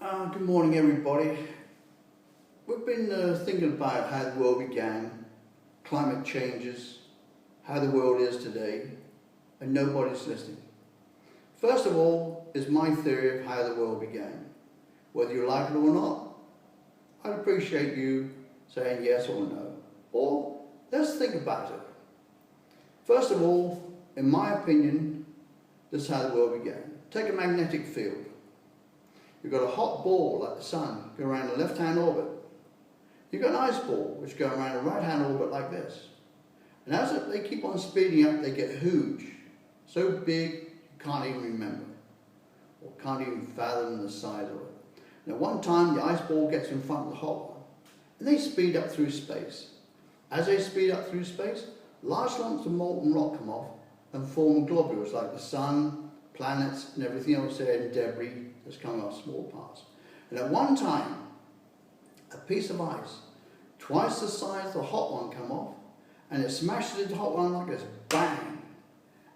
Good morning, everybody. We've been thinking about how the world began, climate changes, how the world is today, and nobody's listening. First of all is my theory of how the world began. Whether you like it or not, I'd appreciate you saying yes or no. Or let's think about it. First of all, in my opinion, this is how the world began. Take a magnetic field. You've got a hot ball like the sun going around the left-hand orbit. You've got an ice ball which goes around a right-hand orbit like this. And as they keep on speeding up, they get huge. So big you can't even remember, or can't even fathom the size of it. Now one time the ice ball gets in front of the hot one, and they speed up through space. As they speed up through space, large lumps of molten rock come off and form globules like the sun, planets, and everything else there, and debris that's coming off small parts. And at one time, a piece of ice, twice the size of the hot one, come off, and it smashes into the hot one like this, bang!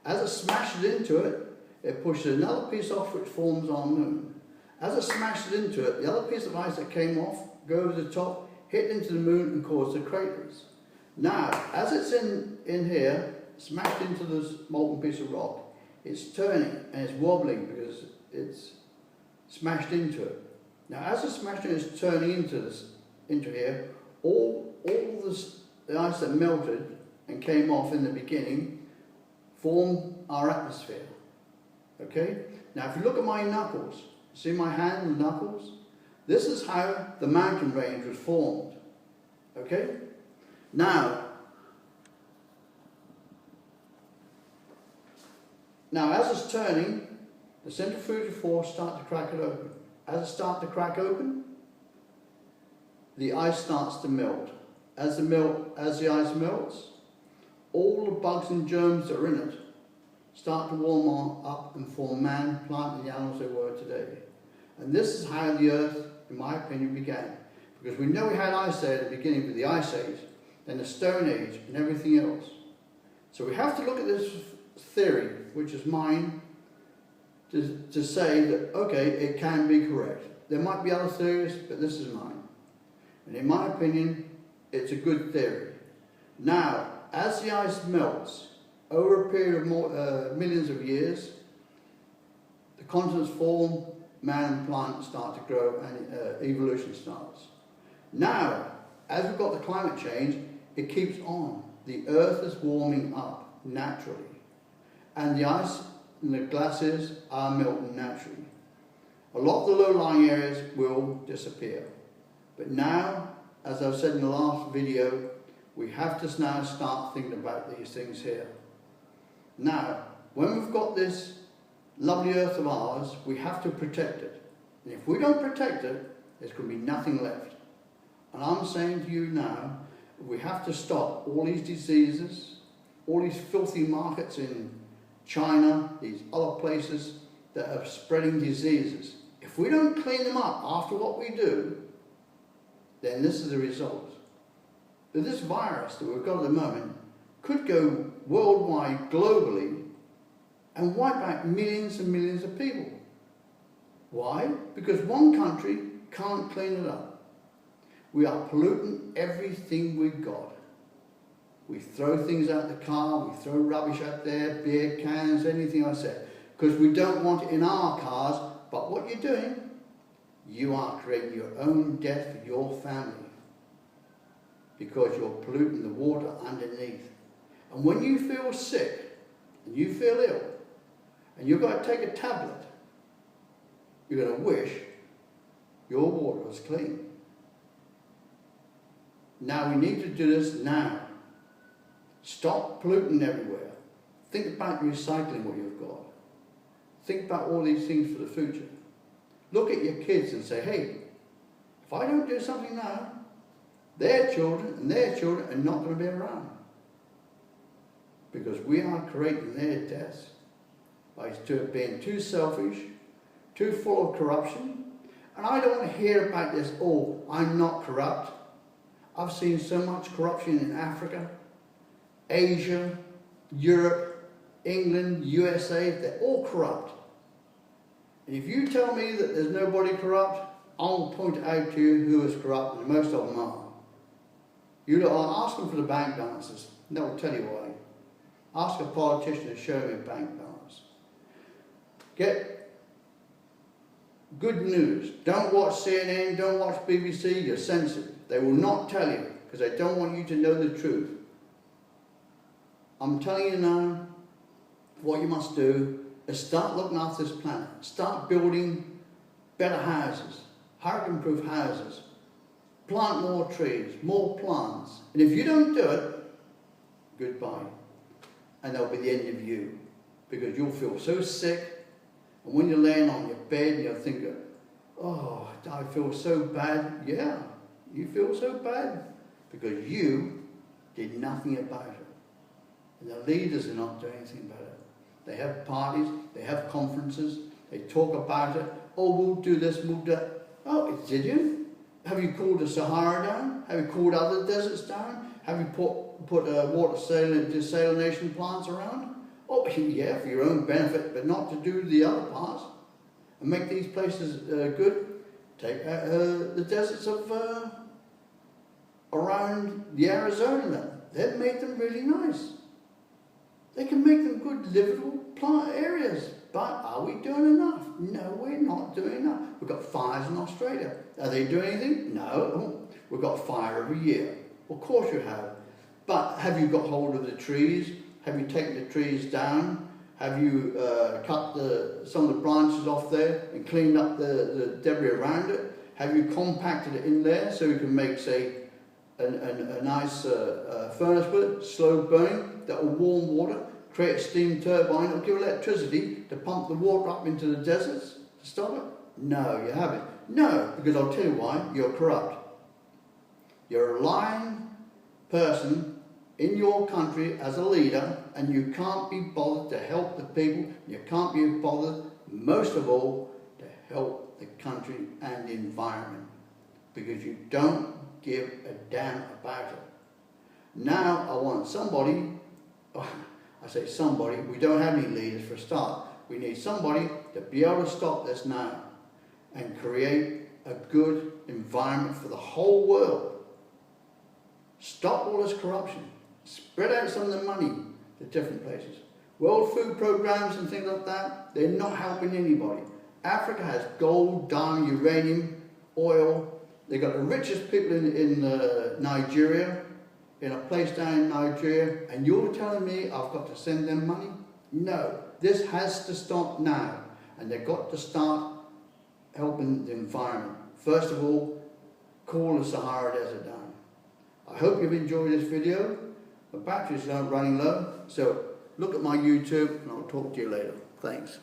As it smashes into it, it pushes another piece off which forms our moon. As it smashes into it, the other piece of ice that came off, go over the top, hit into the moon and cause the craters. Now, as it's in here, smashed into this molten piece of rock, it's turning and it's wobbling because it's smashed into it. Now, as it's smashed in, it's turning into here, all the ice that melted and came off in the beginning formed our atmosphere. Okay? Now, if you look at my knuckles, see my hand and knuckles? This is how the mountain range was formed. Okay? Now, as it's turning, the centrifugal force starts to crack it open. As it starts to crack open, the ice starts to melt. As the ice melts, all the bugs and germs that are in it start to warm up and form man, plant, and the animals they were today. And this is how the Earth, in my opinion, began. Because we know we had ice there at the beginning with the Ice Age, then the Stone Age, and everything else. So we have to look at this theory, which is mine, to say that, okay, it can be correct. There might be other theories, but this is mine. And in my opinion, it's a good theory. Now, as the ice melts, over a period of millions of years, the continents form, man and plant start to grow, and evolution starts. Now, as we've got the climate change, it keeps on. The Earth is warming up naturally. And the ice and the glaciers are melting naturally. A lot of the low-lying areas will disappear. But now, as I've said in the last video, we have to now start thinking about these things here. Now, when we've got this lovely Earth of ours, we have to protect it. And if we don't protect it, there's going to be nothing left. And I'm saying to you now, we have to stop all these diseases, all these filthy markets in China, these other places that are spreading diseases. If we don't clean them up after what we do, then this is the result. That this virus that we've got at the moment could go worldwide, globally, and wipe out millions and millions of people. Why? Because one country can't clean it up. We are polluting everything we've got. We throw things out the car, we throw rubbish out there, beer cans, anything I said, because we don't want it in our cars. But what you're doing, you are creating your own death for your family, because you're polluting the water underneath. And when you feel sick, and you feel ill, and you've got to take a tablet, you're going to wish your water was clean. Now we need to do this now. Stop polluting everywhere. Think about recycling what you've got. Think about all these things for the future. Look at your kids and say, hey, if I don't do something now, their children and their children are not going to be around. Because we are creating their deaths by being too selfish, too full of corruption. And I don't want to hear about this, oh, I'm not corrupt. I've seen so much corruption in Africa, Asia, Europe, England, USA, they're all corrupt. And if you tell me that there's nobody corrupt, I'll point out to you who is corrupt, and most of them are. You ask them for the bank balances, and they'll tell you why. Ask a politician to show me a bank balance. Get good news. Don't watch CNN, don't watch BBC, you're censored. They will not tell you, because they don't want you to know the truth. I'm telling you now, what you must do is start looking after this planet. Start building better houses, hurricane-proof houses. Plant more trees, more plants. And if you don't do it, goodbye. And that'll be the end of you. Because you'll feel so sick. And when you're laying on your bed and you're thinking, oh, I feel so bad. Yeah, you feel so bad. Because you did nothing about it. And the leaders are not doing anything about it. They have parties, they have conferences, they talk about it. Oh, we'll do this, we'll do that. Oh, did you? Have you cooled the Sahara down? Have you cooled other deserts down? Have you put water desalination plants around? Oh, yeah, for your own benefit, but not to do the other parts. And make these places good. Take the deserts of around the Arizona. They've made them really nice. They can make them good, livable plant areas. But are we doing enough? No, we're not doing enough. We've got fires in Australia. Are they doing anything? No. We've got fire every year. Of course you have. But have you got hold of the trees? Have you taken the trees down? Have you cut some of the branches off there and cleaned up the debris around it? Have you compacted it in there so you can make, say, a nice furnace with it, slow burning, that will warm water, create a steam turbine that will give electricity to pump the water up into the deserts to stop it? No, you haven't. No, because I'll tell you why, you're corrupt. You're a lying person in your country as a leader, and you can't be bothered to help the people. You can't be bothered, most of all, to help the country and the environment, because you don't give a damn about it. Now I want somebody, I say somebody, we don't have any leaders for a start. We need somebody to be able to stop this now and create a good environment for the whole world. Stop all this corruption. Spread out some of the money to different places. World food programs and things like that, they're not helping anybody. Africa has gold, diamond, uranium, oil. They've got the richest people in Nigeria, in a place down in Nigeria, and you're telling me I've got to send them money? No, this has to stop now, and they've got to start helping the environment. First of all, cool the Sahara Desert down. I hope you've enjoyed this video. The batteries aren't running low, so look at my YouTube and I'll talk to you later. Thanks.